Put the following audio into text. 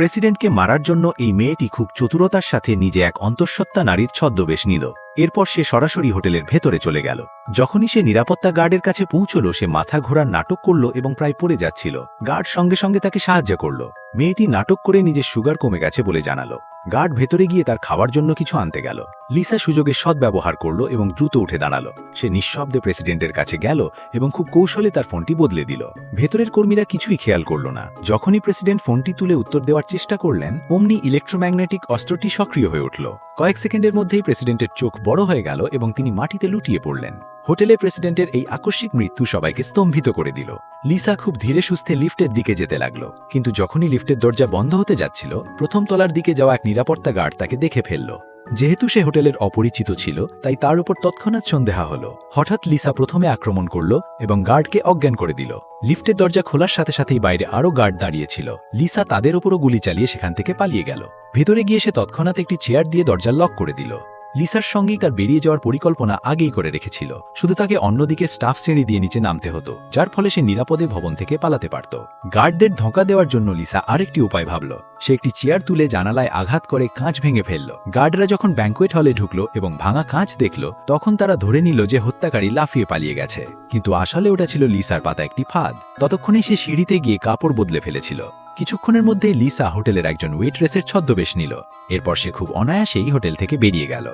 প্রেসিডেন্টকে মারার জন্য এই মেয়েটি খুব চতুরতার সাথে নিজে এক অন্তঃসত্ত্বা নারীর ছদ্মবেশ নিল। এরপর সে সরাসরি হোটেলের ভেতরে চলে গেল। যখনই সে নিরাপত্তা গার্ডের কাছে পৌঁছল, সে মাথা ঘোরার নাটক করল এবং প্রায় পড়ে যাচ্ছিল। গার্ড সঙ্গে সঙ্গে তাকে সাহায্য করল। মেয়েটি নাটক করে নিজের সুগার কমে গেছে বলে জানালো। গার্ড ভেতরে গিয়ে তার খাবার জন্য কিছু আনতে গেল। লিসা সুযোগে সদ্ব্যবহার করল এবং দ্রুত উঠে দাঁড়ালো। সে নিঃশব্দে প্রেসিডেন্টের কাছে গেল এবং খুব কৌশলে তার ফোনটি বদলে দিল। ভেতরের কর্মীরা কিছুই খেয়াল করল না। যখনই প্রেসিডেন্ট ফোনটি তুলে উত্তর দেওয়ার চেষ্টা করলেন, অমনি ইলেকট্রোম্যাগনেটিক অস্ত্রটি সক্রিয় হয়ে উঠল। কয়েক সেকেন্ডের মধ্যেই প্রেসিডেন্টের চোখ বড় হয়ে গেল এবং তিনি মাটিতে লুটিয়ে পড়লেন। হোটেলে প্রেসিডেন্টের এই আকস্মিক মৃত্যু সবাইকে স্তম্ভিত করে দিল। লিসা খুব ধীরে সুস্থে লিফটের দিকে যেতে লাগল, কিন্তু যখনই লিফটের দরজা বন্ধ হতে যাচ্ছিল, প্রথম তলার দিকে যাওয়া এক নিরাপত্তা গার্ড তাকে দেখে ফেলল। যেহেতু সে হোটেলের অপরিচিত ছিল, তাই তার উপর তৎক্ষণাৎ সন্দেহ হল। হঠাৎ লিসা প্রথমে আক্রমণ করল এবং গার্ডকে অজ্ঞান করে দিল। লিফটের দরজা খোলার সাথে সাথেই বাইরে আরও গার্ড দাঁড়িয়েছিল। লিসা তাদের ওপরও গুলি চালিয়ে সেখান থেকে পালিয়ে গেল। ভেতরে গিয়ে সে তৎক্ষণাৎ একটি চেয়ার দিয়ে দরজা লক করে দিল। লিসার সঙ্গেই তার বেরিয়ে যাওয়ার পরিকল্পনা আগেই করে রেখেছিল, শুধু তাকে অন্যদিকে স্টাফ শ্রেণী দিয়ে নিচে নামতে হতো, যার ফলে সে নিরাপদে ভবন থেকে পালাতে পারত। গার্ডদের ধোঁকা দেওয়ার জন্য লিসা আরেকটি উপায় ভাবল। সে একটি চেয়ার তুলে জানালায় আঘাত করে কাঁচ ভেঙে ফেলল। গার্ডরা যখন ব্যাঙ্কোয়েট হলে ঢুকল এবং ভাঙা কাঁচ দেখল, তখন তারা ধরে নিল যে হত্যাকারী লাফিয়ে পালিয়ে গেছে, কিন্তু আসলে ওটা ছিল লিসার পাতা একটি ফাঁদ। ততক্ষণে সে সিঁড়িতে গিয়ে কাপড় বদলে ফেলেছিল। কিছুক্ষণের মধ্যেই লিসা হোটেলের একজন ওয়েট্রেসের ছদ্মবেশ নিল। এরপর সে খুব অনায়াসেই হোটেল থেকে বেরিয়ে গেল।